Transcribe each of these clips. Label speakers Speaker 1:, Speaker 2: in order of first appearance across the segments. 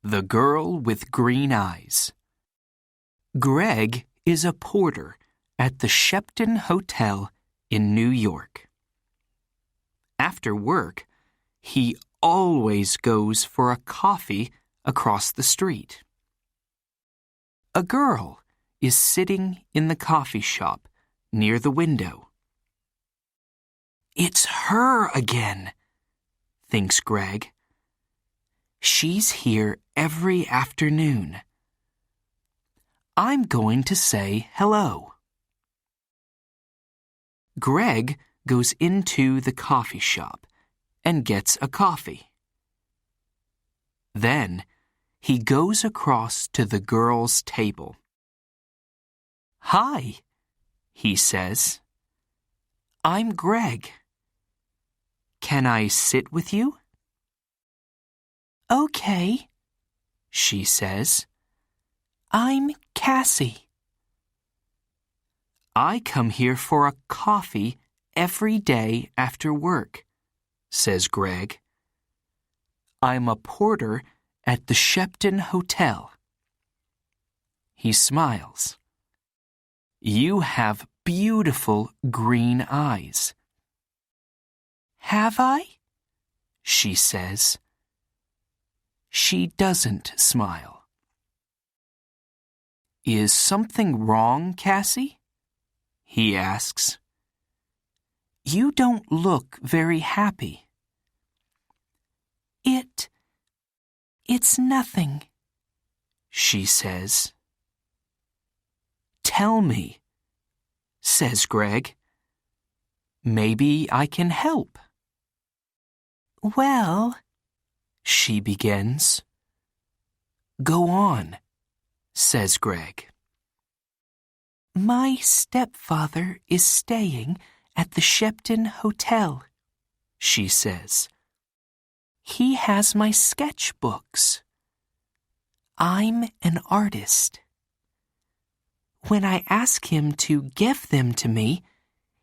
Speaker 1: The Girl with Green Eyes. Greg is a porter at the Shepton Hotel in New York. After work, he always goes for a coffee across the street. A girl is sitting in the coffee shop near the window. It's her again, thinks Greg. She's here every afternoon. I'm going to say hello. Greg goes into the coffee shop and gets a coffee. Then he goes across to the girl's table. "Hi," he says. "I'm Greg. Can I sit with you?" "Okay," she says. "I'm Cassie." "I come here for a coffee every day after work," says Greg. "I'm a porter at the Shepton Hotel." He smiles. "You have beautiful green eyes." "Have I?" she says. She doesn't smile. "Is something wrong, Cassie?" he asks. "You don't look very happy." It's nothing," she says. "Tell me," says Greg. "Maybe I can help." "Well," she begins. "Go on," says Greg. "My stepfather is staying at the Shepton Hotel," she says. "He has my sketchbooks. I'm an artist. When I ask him to give them to me,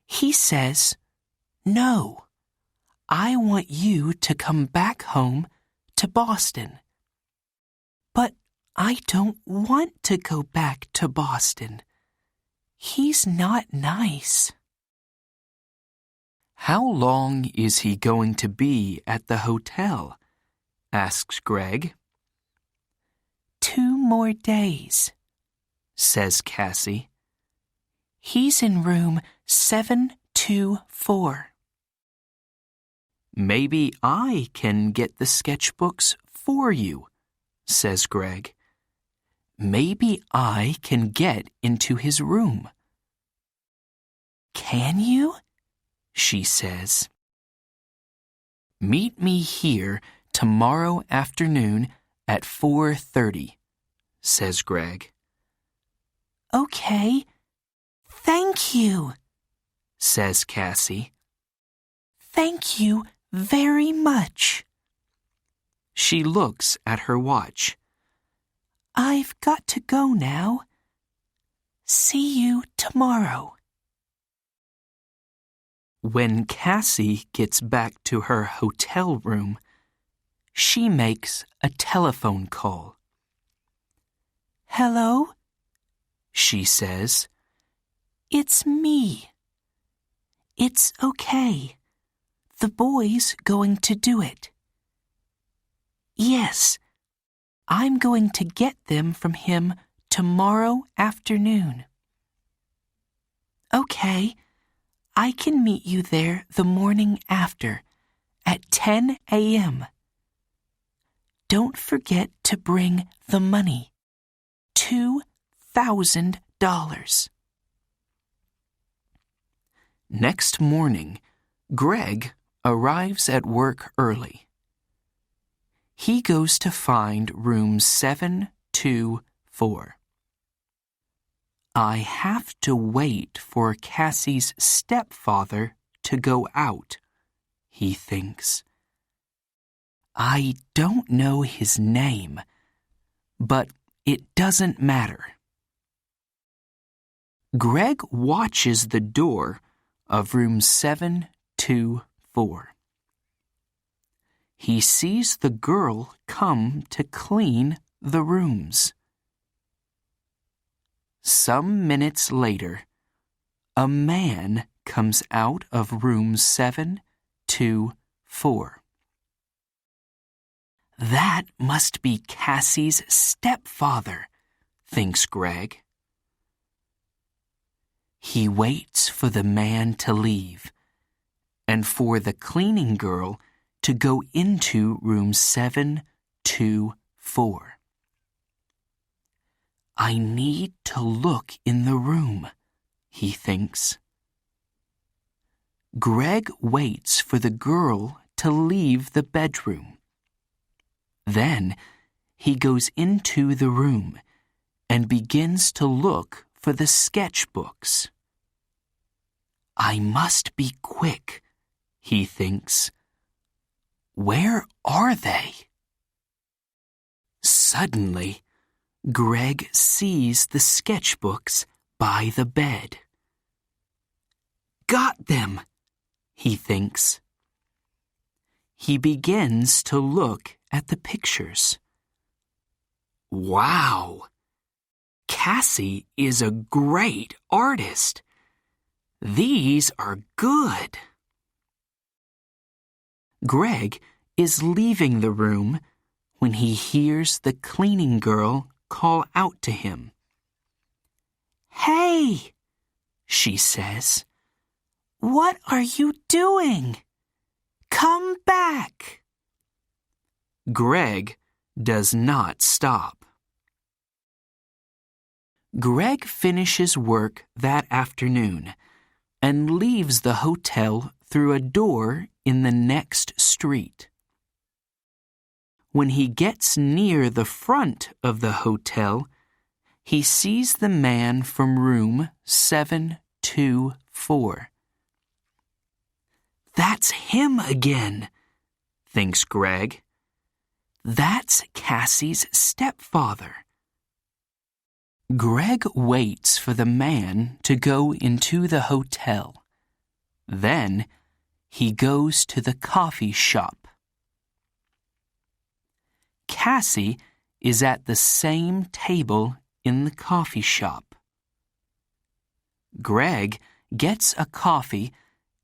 Speaker 1: he says, 'No, I want you to come back home to Boston.' But I don't want to go back to Boston. He's not nice." "How long is he going to be at the hotel?" asks Greg. 2 more days, says Cassie. He's in room 724. "Maybe I can get the sketchbooks for you," says Greg. "Maybe I can get into his room." "Can you?" she says. "Meet me here tomorrow afternoon at 4:30, says Greg. "Okay, thank you," says Cassie. "Thank you very much." She looks at her watch. "I've got to go now. See you tomorrow." When Cassie gets back to her hotel room, she makes a telephone call. "Hello?" she says. "It's me. It's okay. The boy's going to do it." "Yes, I'm going to get them from him tomorrow afternoon." "Okay, I can meet you there the morning after, at 10 a.m. Don't forget to bring the money, $2,000. Next morning, Greg arrives at work early. He goes to find room 724. I have to wait for Cassie's stepfather to go out, he thinks. I don't know his name, but it doesn't matter. Greg watches the door of room 724. he sees the girl come to clean the rooms. Some minutes later, a man comes out of room 724. That must be Cassie's stepfather, thinks Greg. He waits for the man to leave and for the cleaning girl to go into room 724. I need to look in the room, he thinks. Greg waits for the girl to leave the bedroom. Then he goes into the room and begins to look for the sketchbooks. I must be quick, he thinks. Where are they? Suddenly, Greg sees the sketchbooks by the bed. Got them, he thinks. He begins to look at the pictures. Wow! Cassie is a great artist. These are good. Greg is leaving the room when he hears the cleaning girl call out to him. Hey, she says, what are you doing? Come back. Greg does not stop. Greg finishes work that afternoon and leaves the hotel through a door in the next street. When he gets near the front of the hotel, he sees the man from room 724. That's him again, thinks Greg. That's Cassie's stepfather. Greg waits for the man to go into the hotel. Then he goes to the coffee shop. Cassie is at the same table in the coffee shop. Greg gets a coffee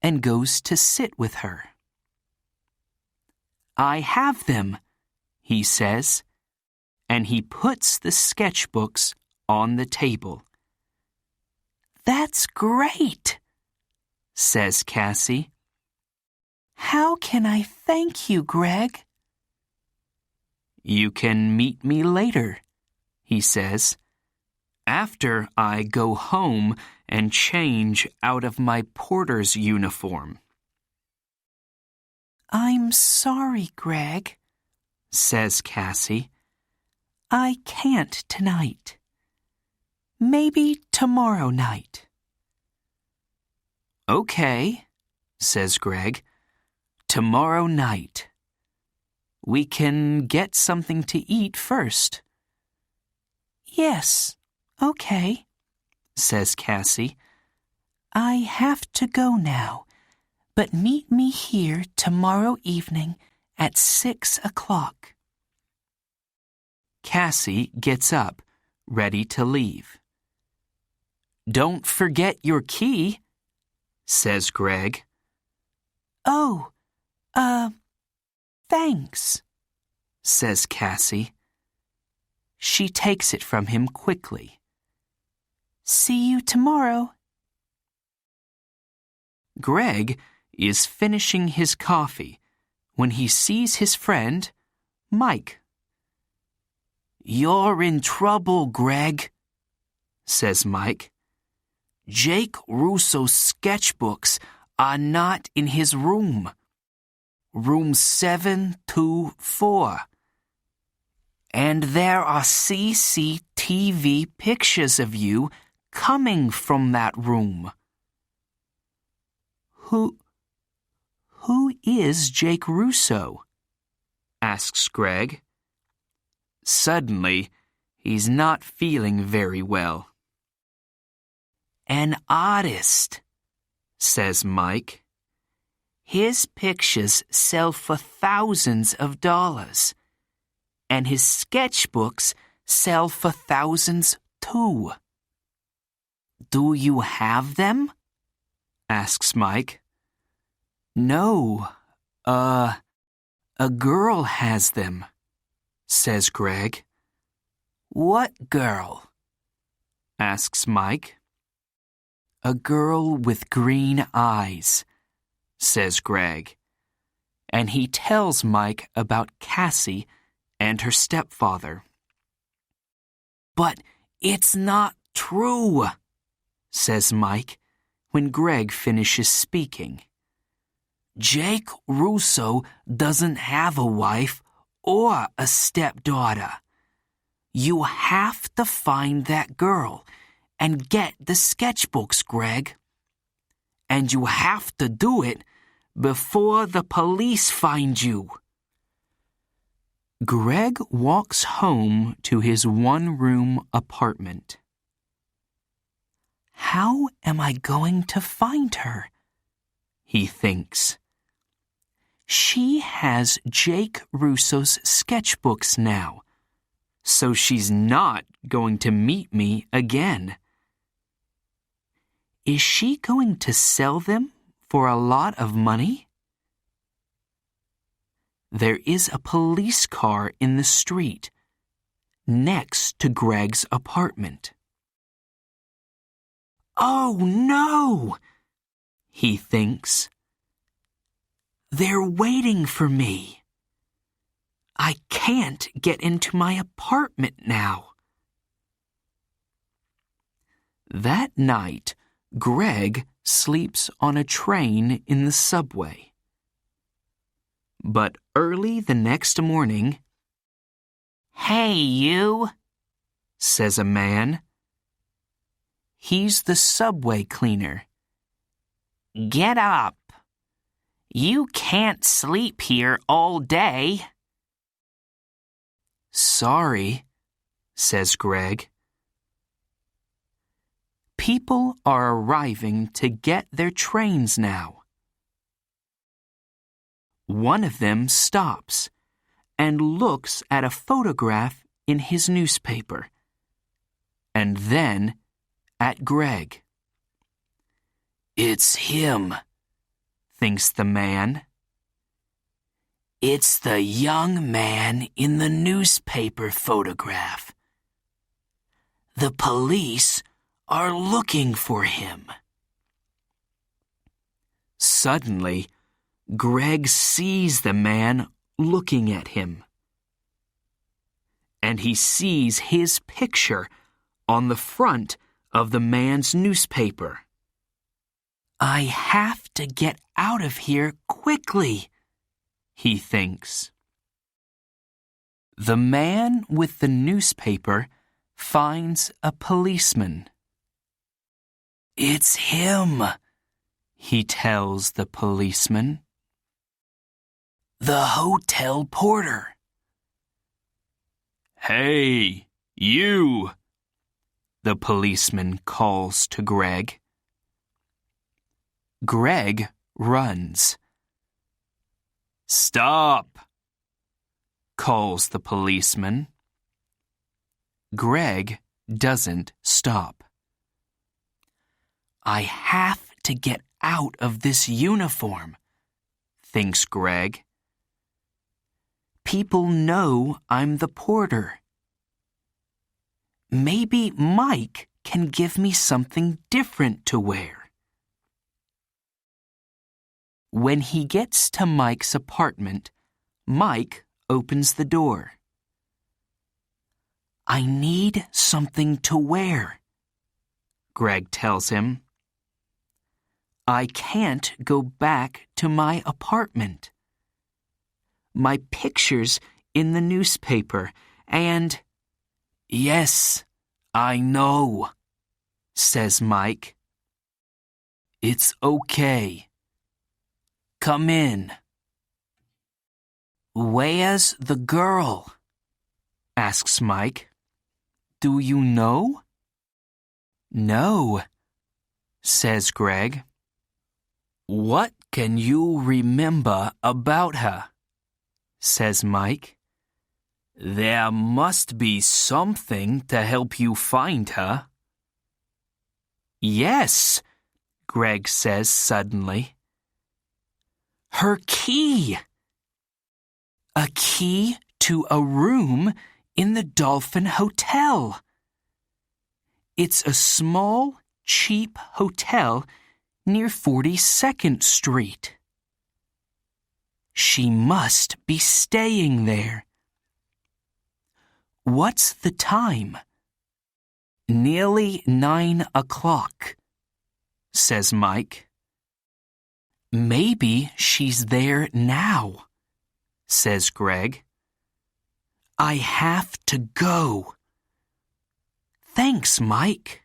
Speaker 1: and goes to sit with her. I have them, he says, and he puts the sketchbooks on the table. That's great, says Cassie. How can I thank you, Greg? You can meet me later, he says, after I go home and change out of my porter's uniform. I'm sorry, Greg, says Cassie. I can't tonight. Maybe tomorrow night. Okay, says Greg. Tomorrow night. We can get something to eat first. Yes, okay, says Cassie. I have to go now, but meet me here tomorrow evening at 6 o'clock. Cassie gets up, ready to leave. Don't forget your key, says Greg. Oh, thanks, says Cassie. She takes it from him quickly. See you tomorrow. Greg is finishing his coffee when he sees his friend, Mike. You're in trouble, Greg, says Mike. Jake Russo's sketchbooks are not in his room. Room 724. And there are CCTV pictures of you coming from that room. Who is Jake Russo? Asks Greg. Suddenly, he's not feeling very well. An artist, says Mike. His pictures sell for thousands of dollars, and his sketchbooks sell for thousands too. Do you have them? Asks Mike. No, a girl has them, says Greg. What girl? Asks Mike. A girl with green eyes, says Greg, and he tells Mike about Cassie and her stepfather. But it's not true, says Mike when Greg finishes speaking. Jake Russo doesn't have a wife or a stepdaughter. You have to find that girl and get the sketchbooks, Greg. And you have to do it before the police find you. Greg walks home to his one-room apartment. How am I going to find her? He thinks. She has Jake Russo's sketchbooks now, so she's not going to meet me again. Is she going to sell them for a lot of money? There is a police car in the street, next to Greg's apartment. Oh no! He thinks. They're waiting for me. I can't get into my apartment now. That night, Greg sleeps on a train in the subway. But early the next morning, "Hey, you," says a man. He's the subway cleaner. "Get up. You can't sleep here all day." "Sorry," says Greg. People are arriving to get their trains now. One of them stops and looks at a photograph in his newspaper, and then at Greg. "It's him," thinks the man. "It's the young man in the newspaper photograph. The police are looking for him." Suddenly, Greg sees the man looking at him. And he sees his picture on the front of the man's newspaper. I have to get out of here quickly, he thinks. The man with the newspaper finds a policeman. It's him, he tells the policeman. The hotel porter. Hey, you, the policeman calls to Greg. Greg runs. Stop, calls the policeman. Greg doesn't stop. I have to get out of this uniform, thinks Greg. People know I'm the porter. Maybe Mike can give me something different to wear. When he gets to Mike's apartment, Mike opens the door. I need something to wear, Greg tells him. I can't go back to my apartment. My picture's in the newspaper, and... Yes, I know, says Mike. It's okay. Come in. Where's the girl? Asks Mike. Do you know? No, says Greg. What can you remember about her?" says Mike. "There must be something to help you find her." "Yes," Greg says suddenly. "Her key! A key to a room in the Dolphin Hotel. It's a small, cheap hotel near 42nd Street. She must be staying there." "What's the time?" "Nearly 9 o'clock, says Mike. "Maybe she's there now," says Greg. "I have to go." "Thanks, Mike."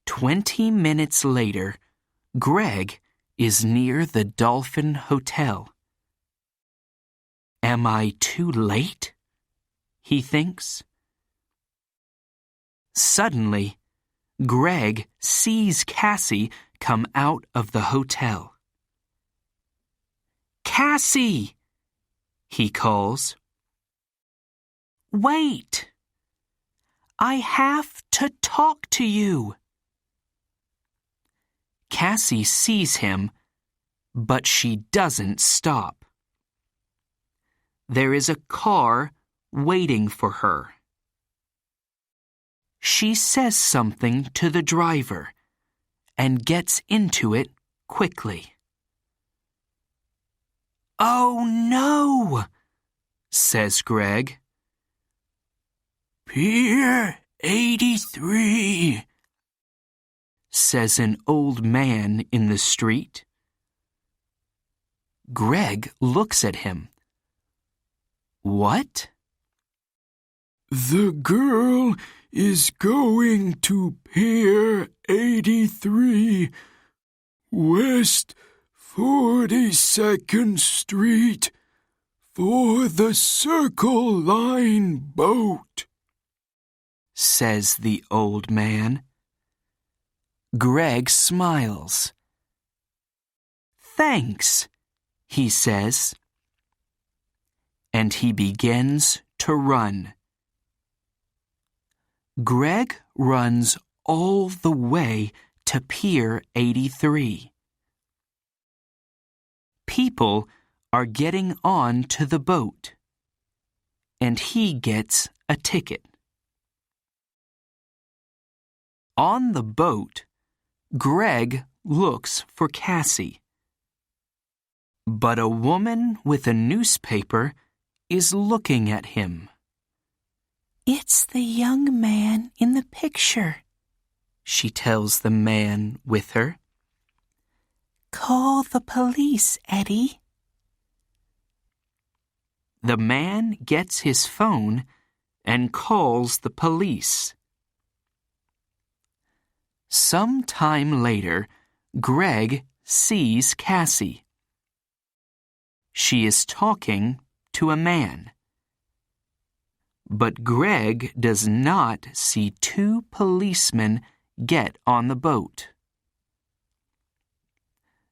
Speaker 1: 20 minutes later, Greg is near the Dolphin Hotel. "Am I too late?" he thinks. Suddenly, Greg sees Cassie come out of the hotel. "Cassie!" he calls. "Wait! I have to talk to you." Cassie sees him, but she doesn't stop. There is a car waiting for her. She says something to the driver and gets into it quickly. "Oh no," says Greg. "Pier 83, says an old man in the street. Greg looks at him. "What?" "The girl is going to Pier 83, West 42nd Street, for the Circle Line boat," says the old man. Greg smiles. "Thanks," he says. And he begins to run. Greg runs all the way to Pier 83. People are getting on to the boat, and he gets a ticket. On the boat, Greg looks for Cassie. But a woman with a newspaper is looking at him. "It's the young man in the picture," she tells the man with her. "Call the police, Eddie." The man gets his phone and calls the police. Some time later, Greg sees Cassie. She is talking to a man. But Greg does not see two policemen get on the boat.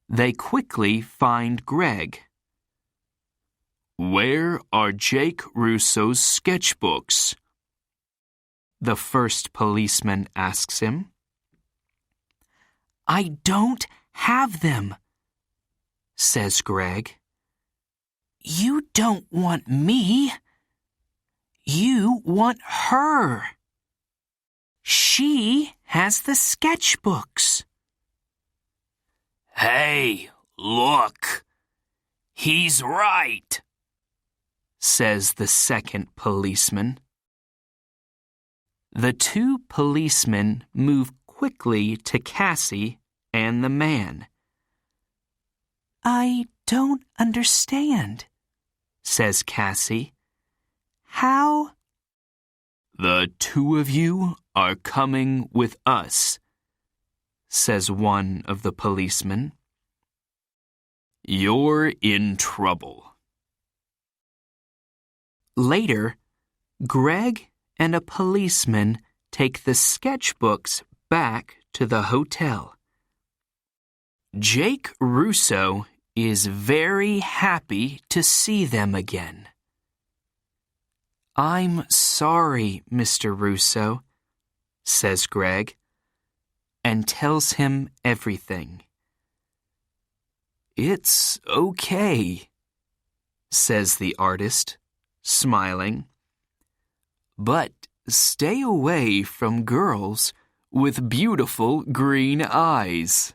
Speaker 1: They quickly find Greg. "Where are Jake Russo's sketchbooks?" the first policeman asks him. "I don't have them," says Greg. "You don't want me. You want her. She has the sketchbooks." "Hey, look. He's right," says the second policeman. The two policemen move quickly to Cassie and the man. "I don't understand," says Cassie. "How?" "The two of you are coming with us," says one of the policemen. "You're in trouble." Later, Greg and a policeman take the sketchbooks back to the hotel. Jake Russo is very happy to see them again. I'm sorry, Mr. Russo, says Greg, and tells him everything. It's okay, says the artist, smiling. But stay away from girls with beautiful green eyes.